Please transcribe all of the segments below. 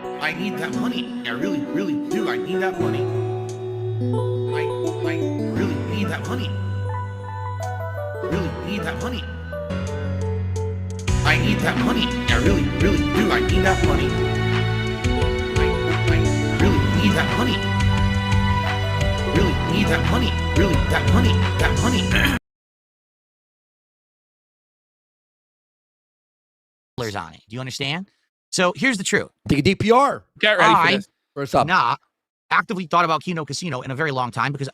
I need that money. I really, really do. I need that money. I really need that money. Really need that money. I need that money. I really, really do. I need that money. I really need that money. Really need that money. Really, that money. That money. On it. Do you understand? So here's the truth. Take a DPR. Get ready for this. First up. Actively thought about Kino Casino in a very long time because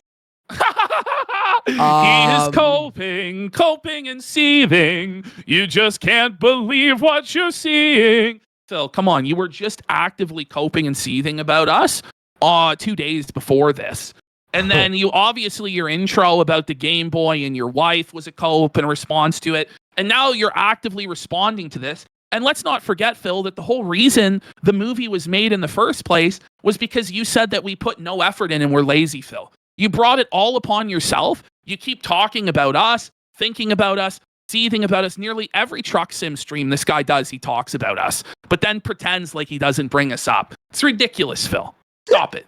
he is coping and seething. You just can't believe what you're seeing. Phil, come on. You were just actively coping and seething about us 2 days before this. And then your intro about the Game Boy and your wife was a cope and a response to it. And now you're actively responding to this. And let's not forget, Phil, that the whole reason the movie was made in the first place was because you said that we put no effort in and we're lazy, Phil. You brought it all upon yourself. You keep talking about us, thinking about us, seething about us. Nearly every truck sim stream this guy does, he talks about us, but then pretends like he doesn't bring us up. It's ridiculous, Phil. Stop it.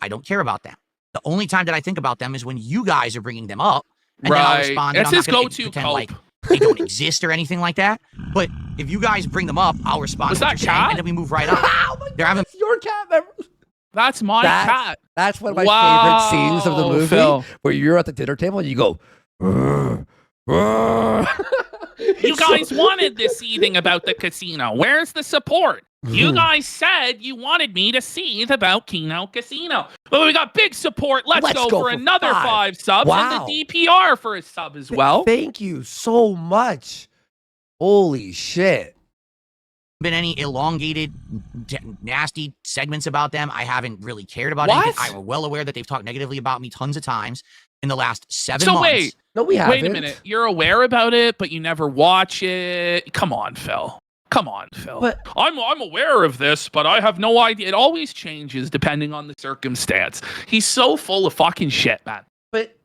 I don't care about them. The only time that I think about them is when you guys are bringing them up. And then I'll respond. It's his go-to pretend cope. like they don't exist or anything like that. But if you guys bring them up, I'll respond. Was that cat? And then we move right on. Oh my God, that's your cat. That's my cat. That's one of my favorite scenes of the movie, Phil. where you're at the dinner table and you go, You guys wanted this seething about the casino. Where's the support? You guys said you wanted me to seethe about Kino Casino. Well, we got big support. Let's go for another 5 subs and the DPR for a sub as well. Thank you so much. Holy shit. Been any elongated, nasty segments about them. I haven't really cared about anything. I'm well aware that they've talked negatively about me tons of times in the last 7 months. Wait. No, we haven't. Wait a minute. You're aware about it, but you never watch it. Come on, Phil. Come on, Phil. But I'm aware of this, but I have no idea. It always changes depending on the circumstance. He's so full of fucking shit, man. But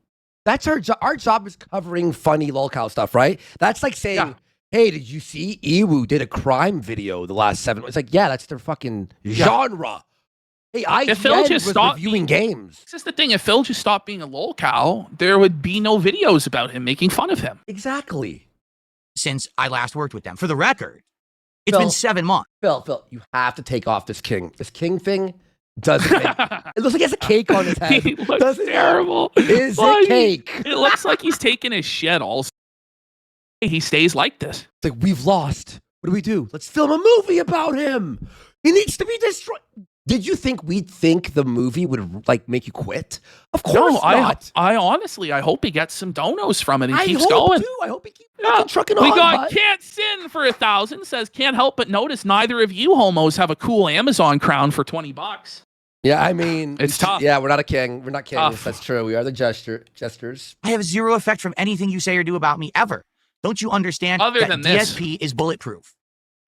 that's our job. Our job is covering funny lolcow stuff, right? That's like saying, hey, did you see Ewu did a crime video the last 7 months? It's like, yeah, that's their fucking genre. Hey, IGN was reviewing games. This is the thing. If Phil just stopped being a lolcow, there would be no videos about him making fun of him. Exactly. Since I last worked with them. For the record, it's been 7 months. Phil, you have to take off this king. This king thing doesn't make it looks like he has a cake on his head. He looks terrible. Is a cake. It looks like he's taking his shit also. He stays like this. It's like, we've lost. What do we do? Let's film a movie about him. He needs to be destroyed. Did you think we'd think the movie would like make you quit? Of course not. I honestly, I hope he gets some donos from it and keeps going. going. Too. I hope he keeps trucking on. We got Can't Sin for 1,000. Says, can't help but notice neither of you homos have a cool Amazon crown for $20. Yeah, I mean, it's tough. Yeah, we're not a king. We're not kings. That's true. We are the jesters. I have zero effect from anything you say or do about me ever. Don't you understand Other that than this. DSP is bulletproof?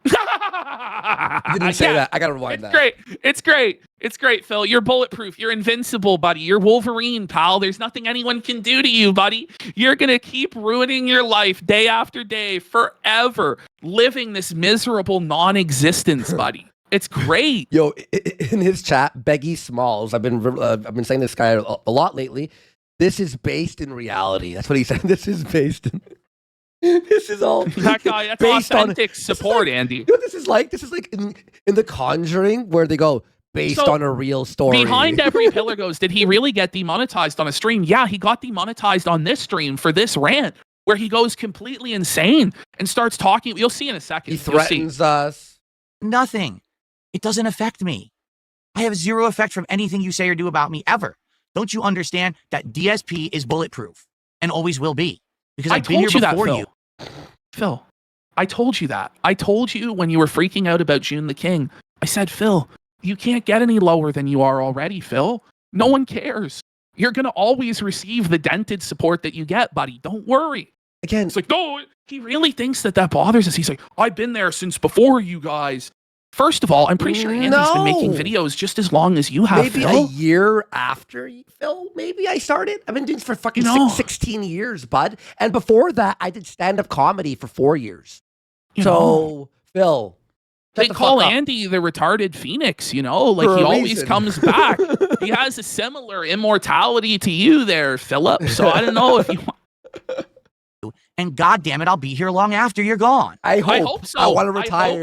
I didn't say that. I gotta rewind that. It's great, Phil. You're bulletproof. You're invincible, buddy. You're Wolverine, pal. There's nothing anyone can do to you, buddy. You're gonna keep ruining your life day after day, forever, living this miserable non-existence, buddy. It's great. Yo, in his chat, Beggy Smalls. I've been saying this guy a lot lately. This is based in reality. That's what he said. This is based in. This is all that guy. That's based authentic support, Andy. You know what this is like? This is like in The Conjuring, where they go based on a real story. Behind every pillar goes, did he really get demonetized on a stream? Yeah, he got demonetized on this stream for this rant, where he goes completely insane and starts talking. You'll see in a second. He threatens us. Nothing. It doesn't affect me. I have zero effect from anything you say or do about me ever. Don't you understand that DSP is bulletproof and always will be? Because I've been here before you. Phil, I told you that. I told you when you were freaking out about June the King. I said, Phil, you can't get any lower than you are already, Phil. No one cares. You're going to always receive the dented support that you get, buddy. Don't worry. Again, it's like, no, he really thinks that bothers us. He's like, I've been there since before you guys. First of all, I'm pretty sure Andy's been making videos just as long as you have, Maybe Phil. a year after, Phil, maybe I started. I've been doing this for fucking 16 years, bud. And before that, I did stand-up comedy for 4 years. Phil, They call Andy the retarded phoenix, you know? Like, he always comes back. He has a similar immortality to you there, Philip. So I don't know if you want... And God damn it, I'll be here long after you're gone. I hope so. I want to retire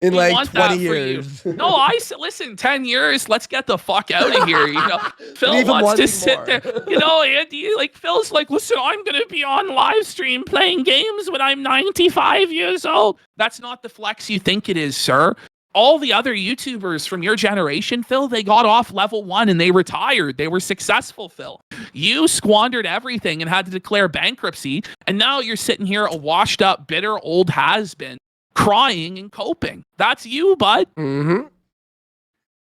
in like 20 years. No, listen, 10 years, let's get the fuck out of here. You know, Phil wants to sit there. You know, Andy, like, Phil's like, listen, I'm going to be on live stream playing games when I'm 95 years old. That's not the flex you think it is, sir. All the other YouTubers from your generation, Phil, they got off level 1 and they retired. They were successful, Phil. You squandered everything and had to declare bankruptcy. And now you're sitting here a washed up, bitter old has-been, crying and coping. That's you, bud. Mm-hmm.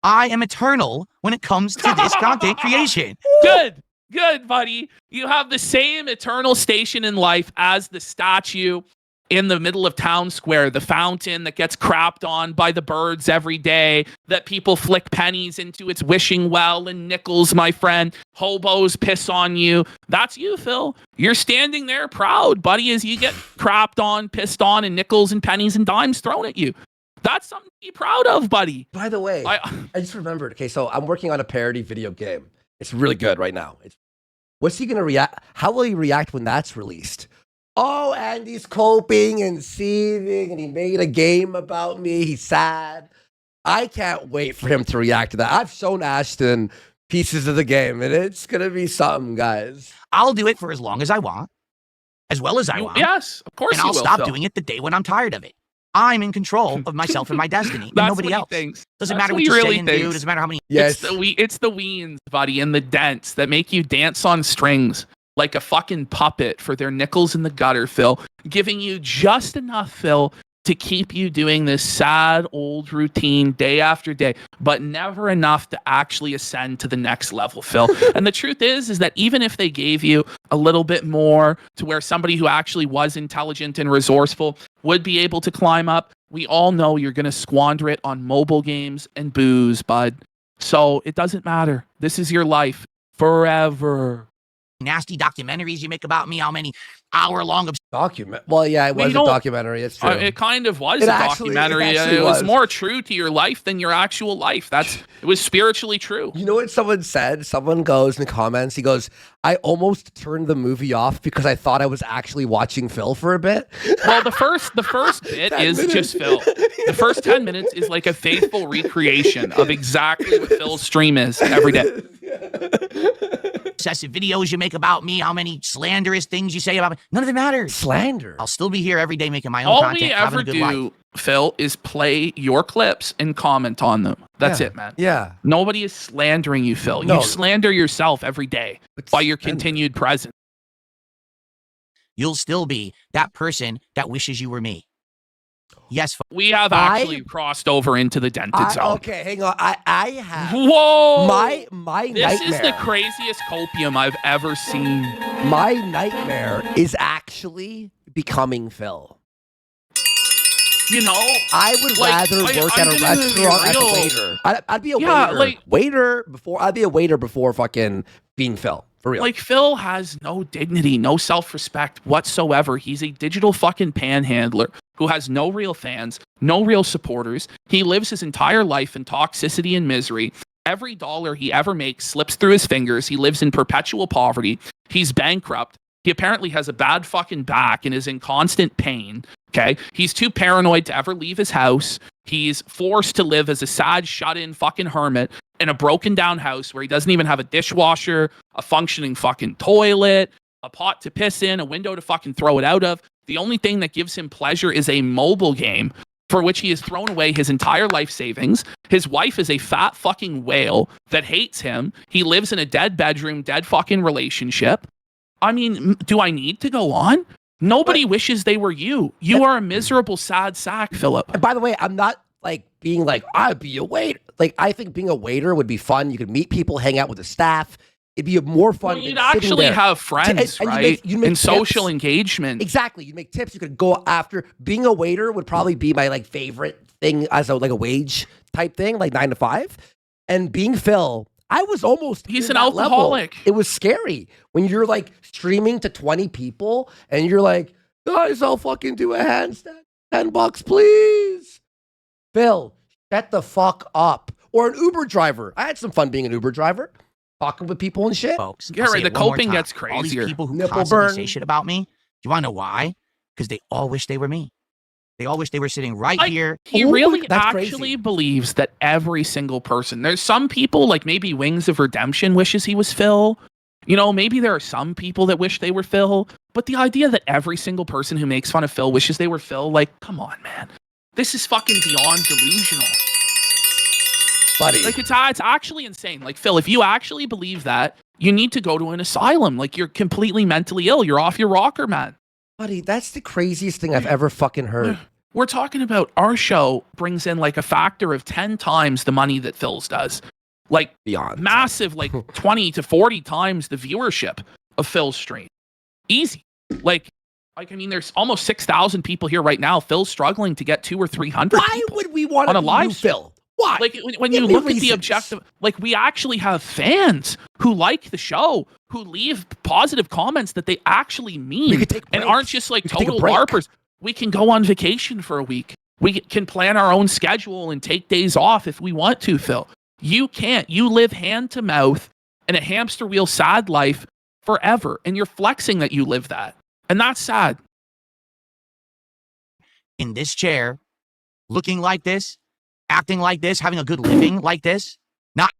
I am eternal when it comes to this content creation. Good, buddy. You have the same eternal station in life as the statue in the middle of town square, the fountain that gets crapped on by the birds every day, that people flick pennies into its wishing well and nickels, my friend. Hobos piss on you. That's you, Phil. You're standing there proud, buddy, as you get crapped on, pissed on, and nickels and pennies and dimes thrown at you. That's something to be proud of, buddy. By the way, I just remembered. Okay, so I'm working on a parody video game. It's really good right now. What's he going to react? How will he react when that's released? Oh, Andy's coping and seething, and he made a game about me. He's sad. I can't wait for him to react to that. I've shown Ashton pieces of the game, and it's going to be something, guys. I'll do it for as long as I want, as well as I want. Yes, of course. And I'll stop doing it the day when I'm tired of it. I'm in control of myself and my destiny. Nobody else. Doesn't matter what you say and do. Doesn't matter how many. Yes. It's the weens, buddy, and the dents that make you dance on strings like a fucking puppet for their nickels in the gutter, Phil, giving you just enough, Phil, to keep you doing this sad old routine day after day, but never enough to actually ascend to the next level, Phil. And the truth is that even if they gave you a little bit more to where somebody who actually was intelligent and resourceful would be able to climb up, we all know you're going to squander it on mobile games and booze, bud. So it doesn't matter. This is your life forever. Nasty documentaries you make about me, how many hour-long document. Well, yeah, it was a documentary. It's true. It kind of was a documentary. It was more true to your life than your actual life. It was spiritually true. You know what someone said? Someone goes in the comments, he goes, I almost turned the movie off because I thought I was actually watching Phil for a bit. Well, the first bit is just Phil. The first 10 minutes is like a faithful recreation of exactly what Phil's stream is every day. Obsessive videos you make about me, how many slanderous things you say about me. None of it matters. Slander. I'll still be here every day making my own content. All we ever do, Phil, is play your clips and comment on them. That's it, man. Yeah. Nobody is slandering you, Phil. No. You slander yourself every day by your continued presence. You'll still be that person that wishes you were me. Yes, we have actually crossed over into the dented zone. Okay, hang on. I have. Whoa! My this nightmare. Is the craziest copium I've ever seen. My nightmare is actually becoming Phil. You know, I would rather work at a restaurant as a waiter. I'd be a waiter. I'd be a waiter before fucking being Phil. For real. Like, Phil has no dignity, no self-respect whatsoever. He's a digital fucking panhandler who has no real fans, no real supporters. He lives his entire life in toxicity and misery. Every dollar he ever makes slips through his fingers. He lives in perpetual poverty. He's bankrupt. He apparently has a bad fucking back and is in constant pain. Okay? He's too paranoid to ever leave his house. He's forced to live as a sad, shut-in fucking hermit in a broken-down house where he doesn't even have a dishwasher, a functioning fucking toilet, a pot to piss in, a window to fucking throw it out of. The only thing that gives him pleasure is a mobile game for which he has thrown away his entire life savings. His wife is a fat fucking whale that hates him. He lives in a dead bedroom, dead fucking relationship. I mean, do I need to go on? Nobody wishes they were you. You are a miserable, sad sack, Philip. And by the way, I'm not like being like, I'd be a waiter. Like, I think being a waiter would be fun. You could meet people, hang out with the staff. It'd be more fun. Well, you'd actually have friends, right? You'd make social engagement. Exactly. You'd make tips. You could go after. Being a waiter would probably be my like favorite thing as a wage type thing, like 9 to 5. And being Phil, I was almost. He's an alcoholic. Level. It was scary when you're like streaming to 20 people and you're like, guys, I'll fucking do a handstand. $10, please. Phil, shut the fuck up. Or an Uber driver. I had some fun being an Uber driver, talking with people and shit. Folks, Yeah, I'll say right. The it one more coping time. gets All these crazier. people who Nipple constantly burn. say shit about me, do you want to know why? Because they all wish they were me. They all wish they were sitting right here. He Oh, really that's actually crazy. believes that every single person. There's some people, like maybe Wings of Redemption wishes he was Phil. You know, maybe there are some people that wish they were Phil. But the idea that every single person who makes fun of Phil wishes they were Phil, like, come on, man. This is fucking beyond delusional. Buddy. Like, it's actually insane. Like, Phil, if you actually believe that, you need to go to an asylum. Like, you're completely mentally ill. You're off your rocker, man. Buddy, that's the craziest thing I've ever fucking heard. We're talking about our show brings in like a factor of 10 times the money that Phil's does. Like Beyond. massive, like 20 to 40 times the viewership of Phil's stream. Easy. Like I mean, there's almost 6,000 people here right now. Phil's struggling to get 200 or 300 Why people would we want on to a live you, stream. Phil? Why? Like when Give you me look at the reasons. objective, like we actually have fans who like the show, who leave positive comments that they actually mean We could take and breaks. aren't just like We could take a total break. LARPers. We can go on vacation for a week. We can plan our own schedule and take days off if we want to, Phil. You can't. You live hand to mouth in a hamster wheel sad life forever. And you're flexing that you live that. And that's sad. In this chair, looking like this, acting like this, having a good living like this, not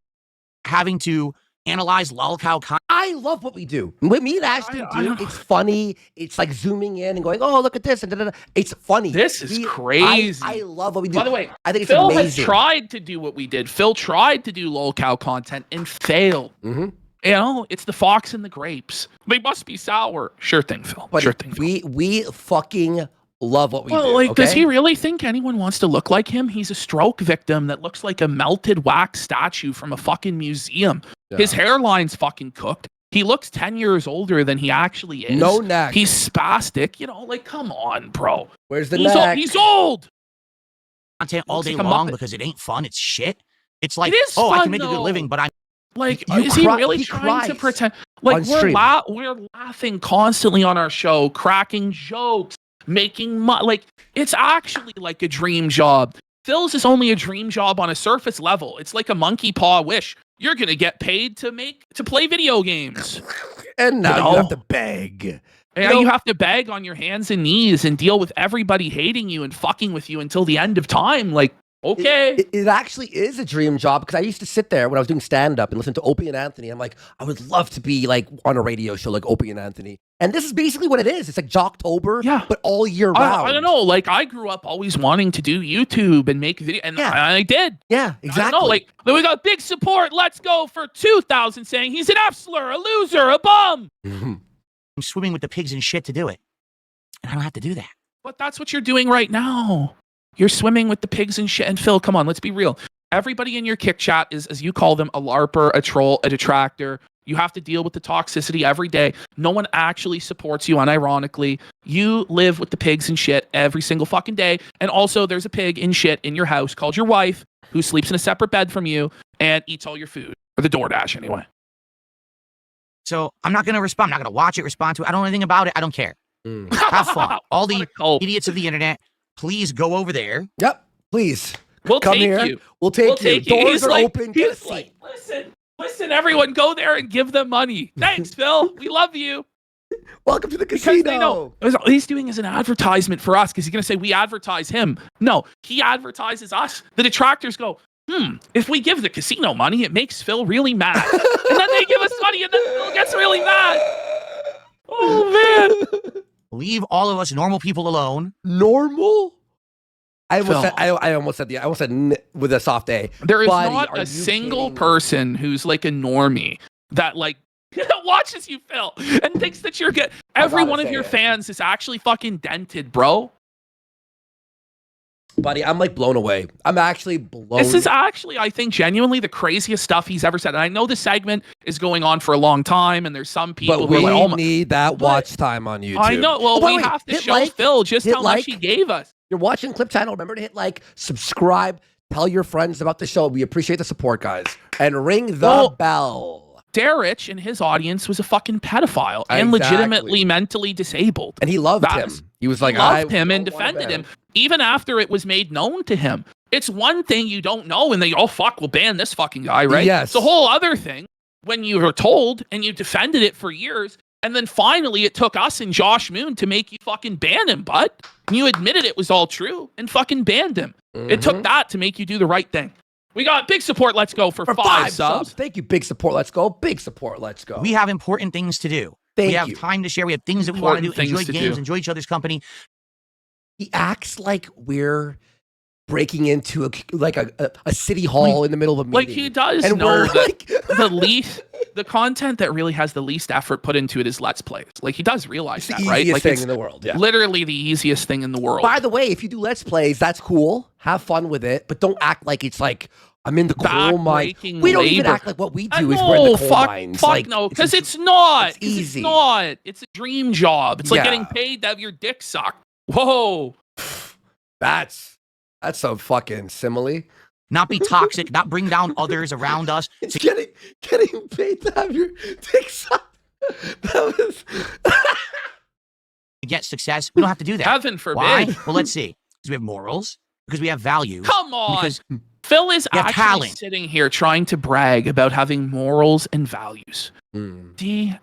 having to analyze lolcow content. I love what we do. What me and Ashton do, it's funny. It's like zooming in and going, oh, look at this. And da-da-da. It's funny. This is crazy. I love what we do. By the way, I think it's Phil amazing. has tried to do what we did. Phil tried to do lolcow content and failed. Mhm. You know, it's the fox and the grapes. They must be sour. Sure thing, Phil. But sure thing, Phil. we fucking love what we do. Like, okay? does he really think anyone wants to look like him? He's a stroke victim that looks like a melted wax statue from a fucking museum. Yeah. His hairline's fucking cooked. He looks 10 years older than he actually is. No neck. He's spastic. You know, like, come on, bro. Where's the He's neck? he's old. Content all Looks day like a long Muppet. because it ain't fun. It's shit. It's like, It is oh, I fun, can make a good though. living, but I'm Like, You is he cry- really he trying to cries pretend? Like, on stream. we're laughing constantly on our show, cracking jokes, making like it's actually like a dream job. Phil's is only a dream job on a surface level. It's like a monkey paw wish. You're gonna get paid to play video games. And now No. you have to beg. And know- you have to beg on your hands and knees and deal with everybody hating you and fucking with you until the end of time. Like, okay. It actually is a dream job because I used to sit there when I was doing stand-up and listen to Opie and Anthony. I'm like, I would love to be like on a radio show like Opie and Anthony. And this is basically what it is. It's like Jocktober, Yeah. but all year round. I don't know. Like, I grew up always wanting to do YouTube and make video, and Yeah. I did. Yeah, exactly. I don't know. Like, we got big support. Let's go for 2,000 saying he's an F slur, a loser, a bum. swimming with the pigs and shit to do it. And I don't have to do that. But that's what you're doing right now. You're swimming with the pigs and shit. And Phil, come on, let's be real. Everybody in your kick chat is, as you call them, a LARPer, a troll, a detractor. You have to deal with the toxicity every day. No one actually supports you, unironically. You live with the pigs and shit every single fucking day. And also, there's a pig and shit in your house called your wife who sleeps in a separate bed from you and eats all your food. Or the DoorDash, anyway. So I'm not going to respond. I'm not going to watch it, respond to it. I don't know anything about it. I don't care. Mm. Have fun. All the Cold. idiots of the internet, please go over there. Yep, please. We'll Come take here. you. We'll take We'll you. take you. Doors He's are like, open. Get a he's seat. like, listen, everyone, go there and give them money. Thanks, Phil. We love you. Welcome to the Because casino. they know all he's doing is an advertisement for us because he's going to say we advertise him. No, he advertises us. The detractors go, if we give the casino money, it makes Phil really mad. And then they give us money and then Phil gets really mad. Oh, man. Leave all of us normal people alone. Normal? I almost Phil. said, I almost said with a soft A. There is Buddy, not are a you single kidding me? person who's like a normie that like watches you, Phil, and thinks that you're good. Every gotta one of say your it. fans is actually fucking dented, bro. Buddy, I'm like blown away. I'm actually blown. This is actually, I think, genuinely the craziest stuff he's ever said. And I know this segment is going on for a long time, and there's some people but who are we like, oh my. need that But- watch time on YouTube. I know. Well, Oh, by the we way, have to hit show like, Phil just hit how like. much he gave us. You're watching Clip Channel. Remember to hit like, subscribe, tell your friends about the show. We appreciate the support, guys. And ring the Well, bell. Darich and his audience was a fucking pedophile and Exactly. legitimately mentally disabled. And he loved That him. is- He was like, Loved I him and don't wanna defended ban him, even after it was made known to him. It's one thing you don't know and they, oh, fuck, we'll ban this fucking guy, right? Yes. It's a whole other thing when you were told and you defended it for years. And then finally it took us and Josh Moon to make you fucking ban him, bud. And you admitted it was all true and fucking banned him. It took that to make you do the right thing. We got big support. Let's go for 5 subs. Thank you. Big support. Let's go. Big support. Let's go. We have important things to do. We have time to share. We have things that we want to do. Enjoy games, enjoy each other's company. He acts like we're breaking into a city hall in the middle of a meeting. Like he does and know that like the content that really has the least effort put into it is Let's Plays. Like he does realize that, right? Easiest Like thing it's in the world. Yeah. literally the easiest thing in the world. By the way, if you do Let's Plays, that's cool. Have fun with it, but don't act like it's like I'm in the coal mine. We don't even act like what we do is we're in the coal mines. Fuck like, no, because it's not. It's easy. It's not. It's a dream job. It's like Yeah. getting paid to have your dick sucked. Whoa. That's a fucking simile. Not be toxic, not bring down others around us. It's getting paid to have your dick sucked. That was To get success, we don't have to do that. Heaven forbid. Why? Well, let's see. Because we have morals, because we have values. Come on. Because Phil is we have actually talent. sitting here trying to brag about having morals and values. DSP.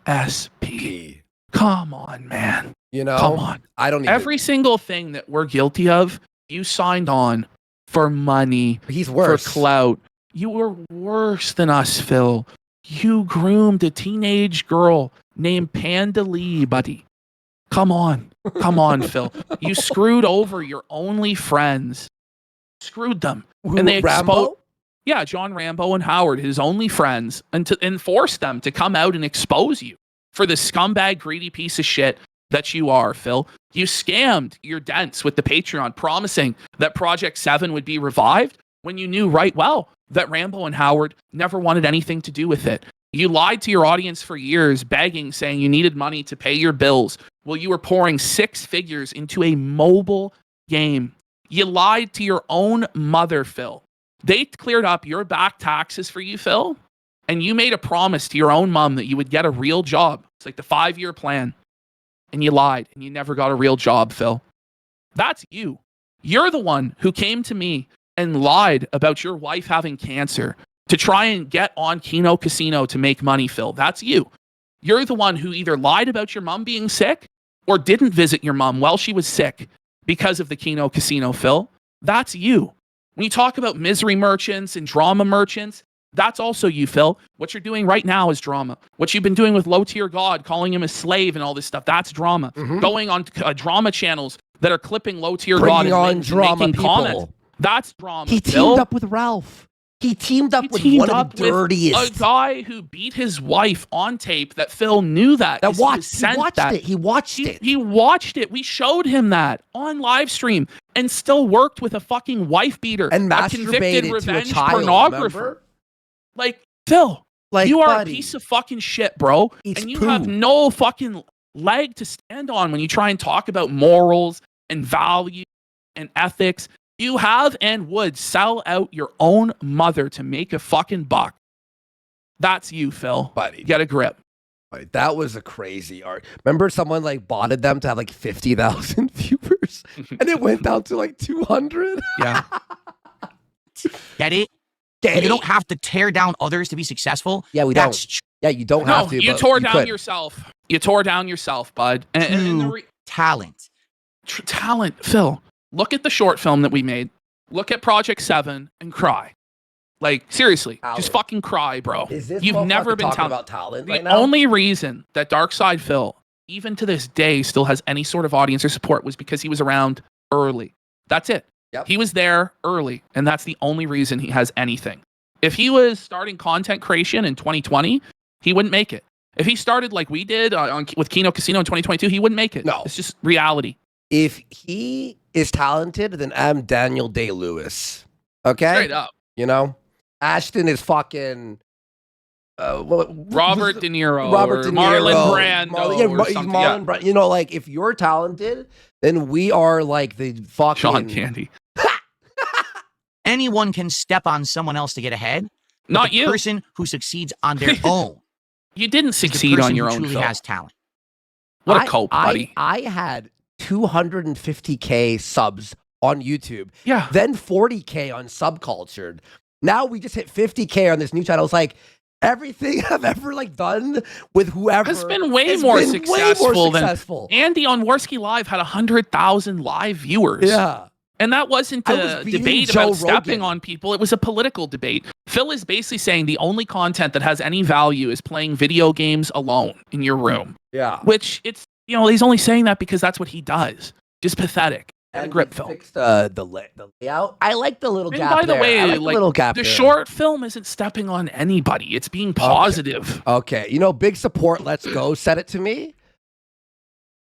Come on, man. You know, Come on. I don't even. Every single thing that we're guilty of, you signed on for money, He's worse. for clout. You were worse than us, Phil. You groomed a teenage girl named Panda Lee, buddy. Come on. Come on, Phil. You screwed over your only friends. Screwed them. And they Rambo? exposed. Yeah, John Rambo and Howard, his only friends, and forced them to come out and expose you for the scumbag, greedy piece of shit that you are, Phil. You scammed your dents with the Patreon, promising that Project 7 would be revived when you knew right well that Rambo and Howard never wanted anything to do with it. You lied to your audience for years, begging, saying you needed money to pay your bills. Well, you were pouring 6 figures into a mobile game. You lied to your own mother, Phil. They cleared up your back taxes for you, Phil, and you made a promise to your own mom that you would get a real job. It's like the 5-year plan. And you lied, and you never got a real job, Phil. That's you. You're the one who came to me and lied about your wife having cancer to try and get on Kino Casino to make money, Phil. That's you. You're the one who either lied about your mom being sick or didn't visit your mom while she was sick because of the Kino Casino, Phil. That's you. When you talk about misery merchants and drama merchants, that's also you, Phil. What you're doing right now is drama. What you've been doing with Low Tier God, calling him a slave and all this stuff, that's drama. Going on drama channels that are clipping Low Tier God and making comments, that's drama. He teamed up with Ralph. He teamed up with one of the dirtiest. A guy who beat his wife on tape that Phil knew that. He watched it. He watched it. We showed him that on live stream and still worked with a fucking wife beater. And a masturbated convicted to a revenge child, pornographer. remember? Like, Phil, Like, you are buddy, a piece of fucking shit, bro. It's and you poo. have no fucking leg to stand on when you try and talk about morals and value and ethics. You have and would sell out your own mother to make a fucking buck. That's you, Phil. Buddy. Get a grip. Buddy, that was a crazy art. Remember someone like botted them to have like 50,000 viewers and it went down to like 200? Yeah. Get it? You don't have to tear down others to be successful. Yeah, we don't. Yeah, you don't have to. You tore down yourself. You tore down yourself, bud. And talent. Talent, Phil. Look at the short film that we made. Look at Project 7 and cry. Like, seriously, just fucking cry, bro. You've never been talking about talent right The now? only reason that Darkside Phil, even to this day, still has any sort of audience or support was because he was around early. That's it. Yep. He was there early, and that's the only reason he has anything. If he was starting content creation in 2020, he wouldn't make it. If he started like we did with Kino Casino in 2022, he wouldn't make it. No. It's just reality. If he is talented, then I'm Daniel Day-Lewis. Okay? Straight up. You know? Ashton is fucking... Robert De Niro. Robert De Niro. Marlon Brando. He's Marlon Brando. You know, like, if you're talented, then we are like the fucking... Sean Candy. Anyone can step on someone else to get ahead. Not the you. person who succeeds on their own. You didn't succeed on your own. Truly has talent. What a cope, buddy. I had 250K subs on YouTube. Yeah. Then 40K on Subcultured. Now we just hit 50K on this new channel. It's like everything I've ever like done with whoever has been way more successful than Andy on Warski Live had 100,000 live viewers. Yeah. And that wasn't a debate Joe about stepping Rogan. on people. It was a political debate. Phil is basically saying the only content that has any value is playing video games alone in your room. Yeah. Which it's, you know, he's only saying that because that's what he does. Just pathetic. And grip Phil. Fixed the layout. I like the little gap. By the way, like the little gap. The short film isn't stepping on anybody. It's being positive. Okay. You know, big support. Let's go. Set it to me.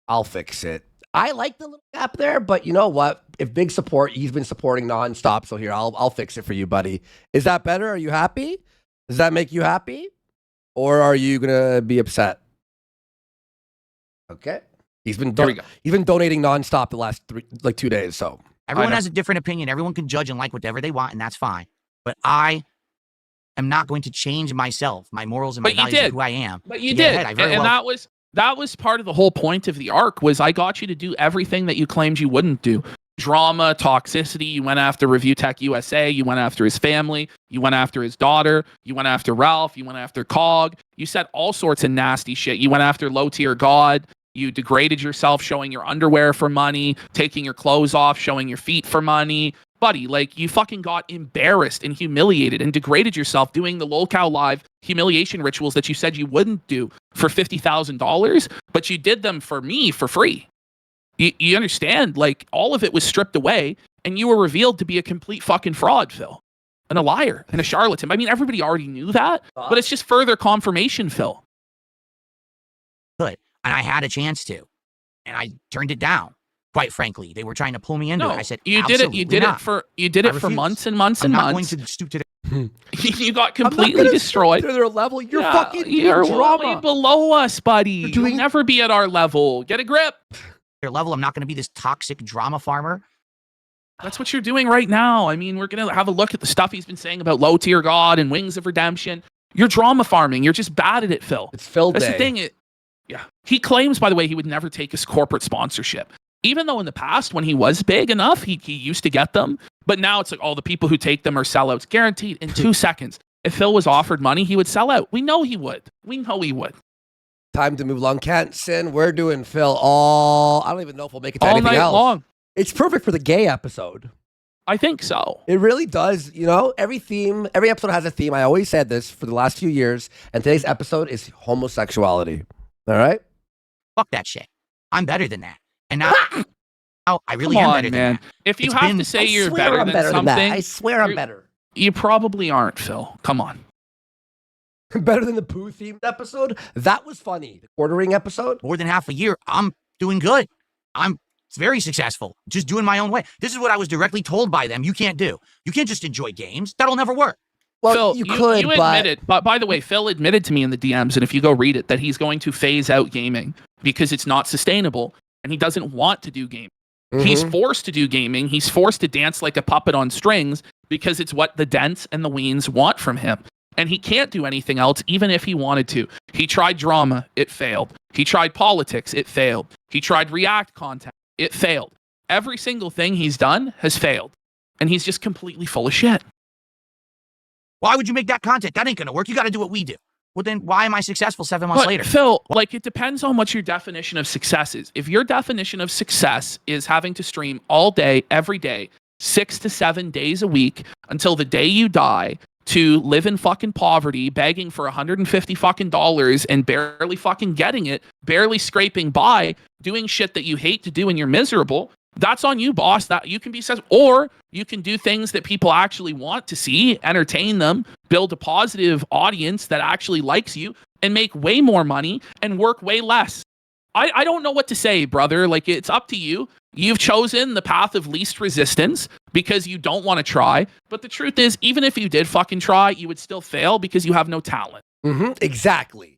I'll fix it. I like the little gap there, but you know what? If big support, he's been supporting nonstop. So here, I'll fix it for you, buddy. Is that better? Are you happy? Does that make you happy? Or are you gonna be upset? Okay. He's been donating nonstop the last 2 days. So everyone has a different opinion. Everyone can judge and like whatever they want, and that's fine. But I am not going to change myself, my morals, and my values of who I am. But you did, and that was part of the whole point of the arc. Was I got you to do everything that you claimed you wouldn't do. Drama, toxicity. You went after Review Tech USA. You went after his family. You went after his daughter. You went after Ralph. You went after Cog. You said all sorts of nasty shit. You went after Low Tier God. You degraded yourself, showing your underwear for money, taking your clothes off, showing your feet for money. Buddy, like, you fucking got embarrassed and humiliated and degraded yourself doing the LolCow Live humiliation rituals that you said you wouldn't do for $50,000, but you did them for me for free. You understand? Like, all of it was stripped away, and you were revealed to be a complete fucking fraud, Phil. And a liar and a charlatan. I mean, everybody already knew that, but it's just further confirmation, Phil. Good. And I had a chance to, and I turned it down. Quite frankly, they were trying to pull me into it. I said, "You did it. You did it for months and months and months." I'm not going to stoop to the You got completely destroyed. To their level, you're you're drama. way below us, buddy. You'll never be at our level. Get a grip. their level. I'm not going to be this toxic drama farmer. That's what you're doing right now. I mean, we're going to have a look at the stuff he's been saying about Low Tier God and Wings of Redemption. You're drama farming. You're just bad at it, Phil. It's Phil That's Day. the thing. Yeah. He claims, by the way, he would never take his corporate sponsorship. Even though in the past, when he was big enough, he used to get them. But now it's like, all the people who take them are sellouts. Guaranteed in 2 seconds. If Phil was offered money, he would sell out. We know he would. We know he would. Time to move along. Can't sin. We're doing Phil all... I don't even know if we'll make it to all anything night else. long. It's perfect for the gay episode. I think so. It really does. You know, every episode has a theme. I always said this for the last few years. And today's episode is homosexuality. All right? Fuck that shit. I'm better than that. And now, I really Come am on, better man. than that. If you have to say you're better than something, I swear I'm better. You probably aren't, Phil. Come on. Better than the poo themed episode? That was funny. The quartering episode? More than half a year, I'm doing good. I'm very successful. Just doing my own way. This is what I was directly told by them. You can't do. You can't just enjoy games. That'll never work. Well, Phil, you could, you admitted, but by the way, Phil admitted to me in the DMs, and if you go read it, that he's going to phase out gaming because it's not sustainable, and he doesn't want to do gaming. Mm-hmm. He's forced to do gaming. He's forced to dance like a puppet on strings because it's what the dents and the weens want from him. And he can't do anything else, even if he wanted to. He tried drama. It failed. He tried politics. It failed. He tried React content. It failed. Every single thing he's done has failed. And he's just completely full of shit. Why would you make that content? That ain't going to work. You got to do what we do. Well, then why am I successful 7 months later? Phil, like, it depends on what your definition of success is. If your definition of success is having to stream all day, every day, 6 to 7 days a week until the day you die, to live in fucking poverty, begging for $150 fucking dollars and barely fucking getting it, barely scraping by, doing shit that you hate to do and you're miserable, that's on you, boss. That you can be successful. Or you can do things that people actually want to see, entertain them, build a positive audience that actually likes you, and make way more money and work way less. I don't know what to say, brother. Like, it's up to you. You've chosen the path of least resistance because you don't want to try. But the truth is, even if you did fucking try, you would still fail because you have no talent. Mm-hmm. Exactly.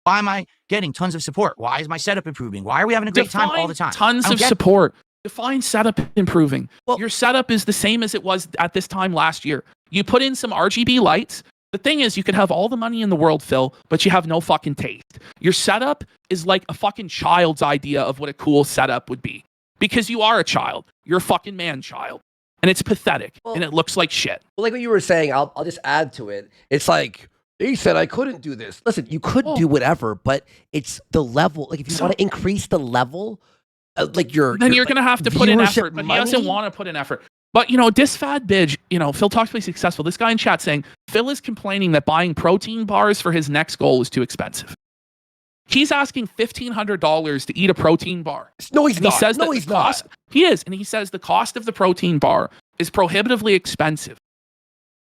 Why am I getting tons of support? Why is my setup improving? Why are we having a great time all the time? Tons of support. Define setup improving. Well, your setup is the same as it was at this time last year. You put in some RGB lights. The thing is, you could have all the money in the world, Phil, but you have no fucking taste. Your setup is like a fucking child's idea of what a cool setup would be. Because you are a child. You're a fucking man-child. And it's pathetic. Well, and it looks like shit. Well, like what you were saying, I'll just add to it. It's like, he said I couldn't do this. Listen, you could do whatever, but it's the level. Like if you want to increase the level, like you're going to have to put in effort, but money? he doesn't want to put in effort. But, you know, this fat bitch, you know, Phil talks to be successful. This guy in chat saying, Phil is complaining that buying protein bars for his next goal is too expensive. He's asking $1,500 to eat a protein bar. No, he's not. He says no, he's not. He is. And he says the cost of the protein bar is prohibitively expensive.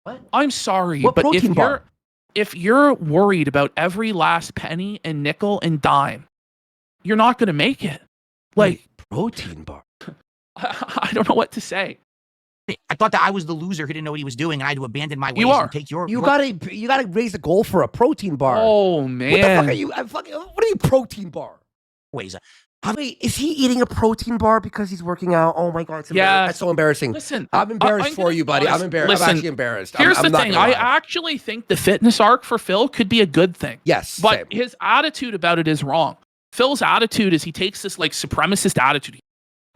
What? I'm sorry, What but protein bar? if you're worried about every last penny and nickel and dime, you're not going to make it. Like, protein bar. I don't know what to say. I thought that I was the loser who didn't know what he was doing, and I had to abandon my ways You are. and take your. You gotta raise the goal for a protein bar. Oh man, What the fuck are you? What are you protein bar? ways. Wait, is he eating a protein bar because he's working out? Oh my god, that's so embarrassing. Listen, I'm embarrassed for you, buddy. I'm embarrassed. Listen, I'm actually embarrassed. Here's I'm the not thing. gonna I lie. actually think the fitness arc for Phil could be a good thing. Yes, but same. his attitude about it is wrong. Phil's attitude is he takes this like supremacist attitude.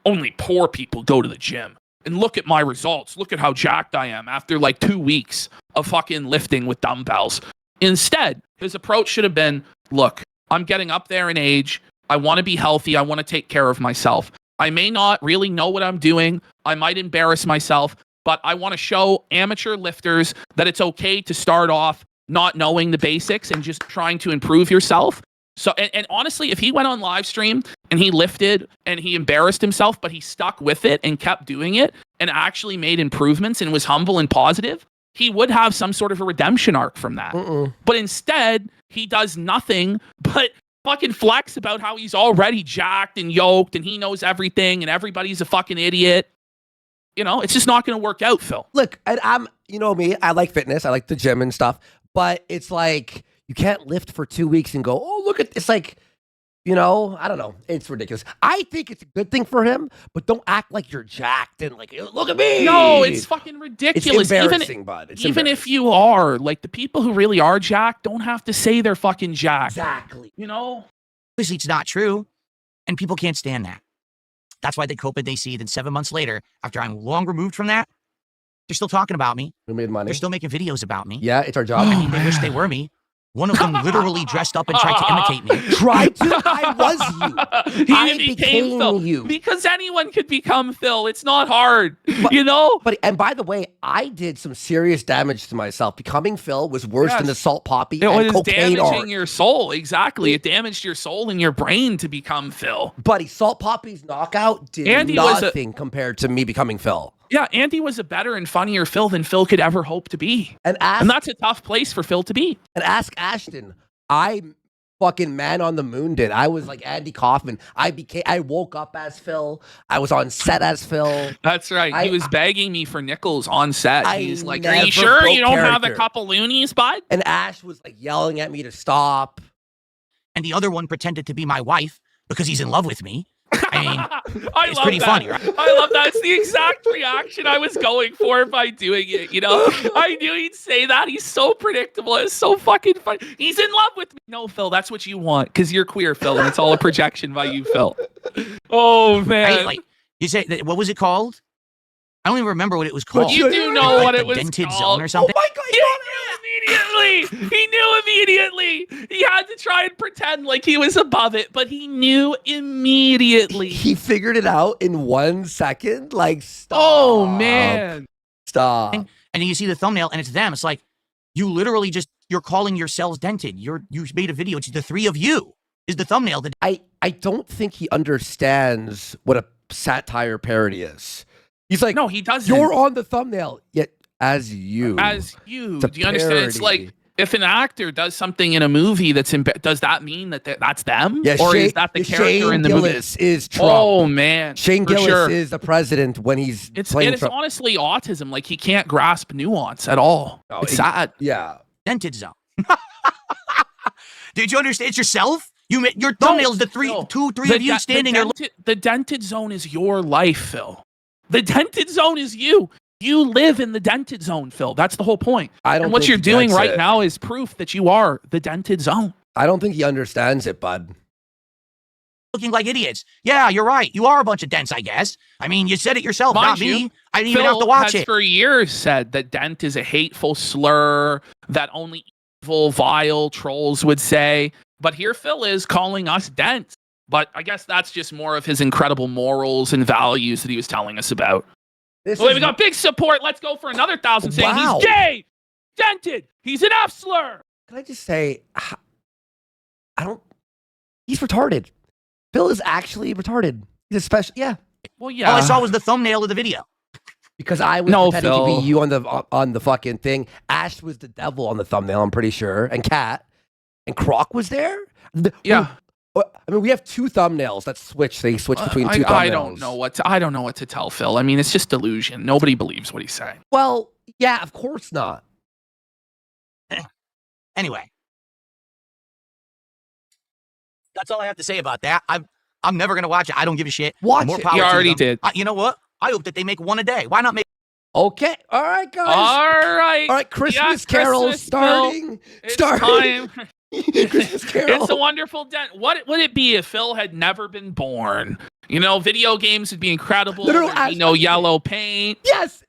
Only poor people go to the gym. And look at my results. Look at how jacked I am after like 2 weeks of fucking lifting with dumbbells. Instead, his approach should have been, look, I'm getting up there in age. I want to be healthy. I want to take care of myself. I may not really know what I'm doing. I might embarrass myself, but I want to show amateur lifters that it's okay to start off not knowing the basics and just trying to improve yourself. So, and honestly, if he went on live stream and he lifted and he embarrassed himself, but he stuck with it and kept doing it and actually made improvements and was humble and positive, he would have some sort of a redemption arc from that. But instead, he does nothing but fucking flex about how he's already jacked and yoked and he knows everything and everybody's a fucking idiot. You know, it's just not going to work out, Phil. Look, and you know me, I like fitness. I like the gym and stuff, but it's like, you can't lift for 2 weeks and go, oh, look at this. Like, you know, I don't know. It's ridiculous. I think it's a good thing for him, but don't act like you're jacked and like, look at me. No, it's fucking ridiculous. It's embarrassing, bud. Even if you are, like, the people who really are jacked don't have to say they're fucking jacked. Exactly. You know? Obviously, it's not true, and people can't stand that. That's why they cope and they see. Then 7 months later, after I'm long removed from that, they're still talking about me. We made money. They're still making videos about me. Yeah, it's our job. I mean, they wish they were me. One of them literally dressed up and tried to imitate me. Tried to? I was you. He became Phil. You. Because anyone could become Phil. It's not hard. But, you know? And by the way, I did some serious damage to myself. Becoming Phil was worse than the salt poppy it and was cocaine damaging art. your soul. Exactly. It damaged your soul and your brain to become Phil. Buddy, Salt Poppy's knockout did nothing compared to me becoming Phil. Yeah, Andy was a better and funnier Phil than Phil could ever hope to be. And that's a tough place for Phil to be. And ask Ashton. I fucking man on the moon did. I was like Andy Kaufman. I woke up as Phil. I was on set as Phil. That's right. He was begging me for nickels on set. He's like, are you never sure you don't broke have a character. couple loonies, bud? And Ash was like yelling at me to stop. And the other one pretended to be my wife because he's in love with me. I mean, it's love pretty that. funny, right? I love that. It's the exact reaction I was going for by doing it, you know? I knew he'd say that. He's so predictable. It's so fucking funny. He's in love with me. No, Phil, that's what you want because you're queer, Phil, and it's all a projection by you, Phil. Oh, man. Like, you say, what was it called? I don't even remember what it was called. You do know what it was dented called. zone or something? Oh my God, He knew immediately. He knew immediately. He had to try and pretend like he was above it, but he knew immediately. He figured it out in 1 second. Like, stop. Oh, man. Stop. And then you see the thumbnail and it's them. It's like, you literally you're calling yourselves dented. You made a video. It's the three of you is the thumbnail. I don't think he understands what a satire parody is. He's like, no, he doesn't. You're on the thumbnail, yet as you. As you. It's a Do you understand? It's like if an actor does something in a movie does that mean that that's them? Yeah, or Shane, is that the character Shane in the Gillis movie? is Trump. Oh, man. Shane Gillis sure. is the president when he's playing It's Trump. honestly autism. Like, he can't grasp nuance at all. Oh, it's sad. Yeah. Dented zone. Did you understand? It's yourself? Your thumbnail's the three of you standing there. The dented zone is your life, Phil. The dented zone is you. You live in the dented zone, Phil. That's the whole point. And what you're doing right now is proof that you are the dented zone. I don't think he understands it, bud. looking like idiots. Yeah, you're right. You are a bunch of dents, I guess. I mean, you said it yourself, Mind not you, me. I didn't even Phil have to watch has it. for years said that dent is a hateful slur that only evil, vile trolls would say. But here Phil is calling us dents. But I guess that's just more of his incredible morals and values that he was telling us about. We got big support. Let's go for another 1,000 saying he's gay, dented, he's an F slur. Can I just say, he's retarded. Phil is actually retarded. He's a special, yeah. Well, yeah. All I saw was the thumbnail of the video. Because I was pretending to be you on the fucking thing. Ash was the devil on the thumbnail, I'm pretty sure. And Kat. And Croc was there? Yeah. I mean, we have two thumbnails that switch. They switch between two thumbnails. I don't know what to tell Phil. I mean, it's just delusion. Nobody believes what he's saying. Well, yeah, of course not. Anyway. That's all I have to say about that. I'm never going to watch it. I don't give a shit. Watch More it. power You to already them. did. You know what? I hope that they make one a day. Why not make... Okay. All right, guys. All right. Christmas carols starting. It's time. Christmas Carol. It's a wonderful dent. What would it be if Phil had never been born? You know, video games would be incredible. There'd be no yellow paint. Yes.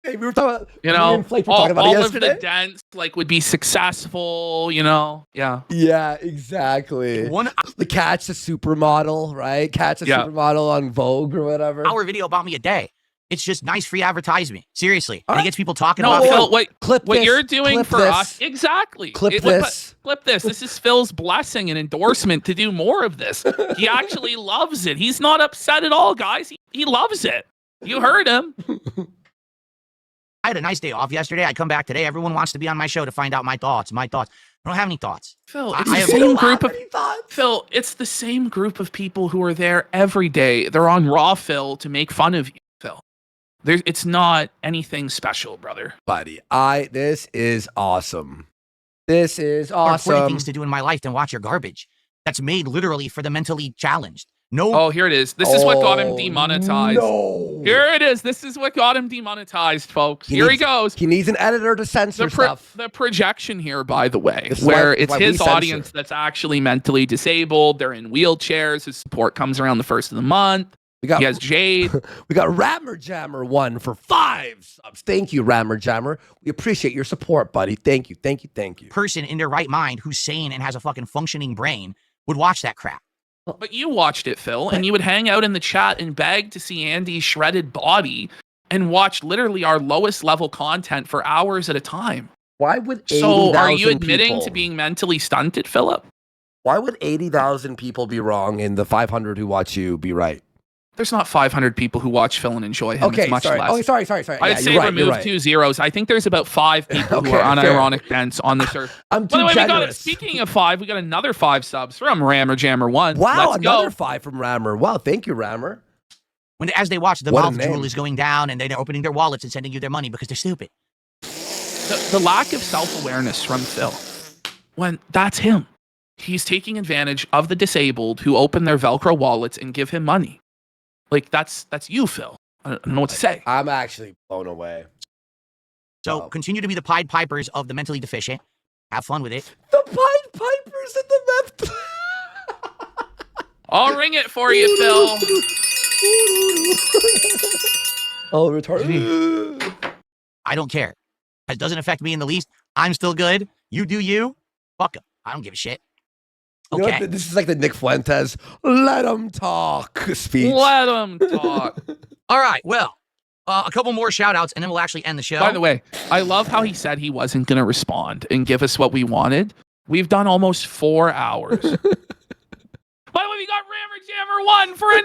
Hey, we were talking about, you know, all of yesterday. the dents would be successful, you know. Yeah. Yeah, exactly. The Cat's a supermodel, right? Cat's a supermodel on Vogue or whatever. Hour video about me a day. It's just nice free advertisement. Seriously. And it gets people talking about Phil. What you're doing for us. Exactly. Clip this. Clip this. This is Phil's blessing and endorsement to do more of this. He actually loves it. He's not upset at all, guys. He loves it. You heard him. I had a nice day off yesterday. I come back today. Everyone wants to be on my show to find out my thoughts. I don't have any thoughts. Phil, it's the same group of Phil, it's the same group of people who are there every day. They're on Raw, Phil, to make fun of you, Phil. It's not anything special, brother. Buddy, this is awesome. This is awesome. There are things to do in my life than watch your garbage. That's made literally for the mentally challenged. No. Oh, here it is. This is what got him demonetized. No. Here it is. This is what got him demonetized, folks. Here he goes. He needs an editor to censor stuff. The projection here, by the way, where it's his audience that's actually mentally disabled. They're in wheelchairs. His support comes around the first of the month. He has Jade. We got Rammer Jammer 1 for 5 subs. Thank you, Rammer Jammer. We appreciate your support, buddy. Thank you. Person in their right mind who's sane and has a fucking functioning brain would watch that crap. But you watched it, Phil, and you would hang out in the chat and beg to see Andy's shredded body and watch literally our lowest level content for hours at a time. Why would 80,000 So are you admitting to being mentally stunted, Philip? Why would 80,000 people be wrong and the 500 who watch you be right? There's not 500 people who watch Phil and enjoy him. Okay, it's much sorry. less. Oh, sorry. I'd say remove 2 zeros. I think there's about 5 people who are unironic dents on the surface. I'm too generous. Speaking of 5, we got another 5 subs from Rammer Jammer 1. Wow, Let's another go. 5 from Rammer. Wow, thank you, Rammer. As they watch, the mouth drool is going down and they're opening their wallets and sending you their money because they're stupid. The lack of self-awareness from Phil, when that's him. He's taking advantage of the disabled who open their Velcro wallets and give him money. Like, that's you, Phil. I don't know what to say. I'm actually blown away. So continue to be the Pied Pipers of the mentally deficient. Have fun with it. The Pied Pipers and the I'll ring it for you, Phil. Oh, retarded. I don't care. It doesn't affect me in the least. I'm still good. You do you. Fuck 'em. I don't give a shit. Okay. You know what? This is like the Nick Fuentes, let him talk speech. Let him talk. All right. Well, a couple more shout outs and then we'll actually end the show. By the way, I love how he said he wasn't going to respond and give us what we wanted. We've done almost 4 hours. By the way, we got Rammer Jammer 1 for a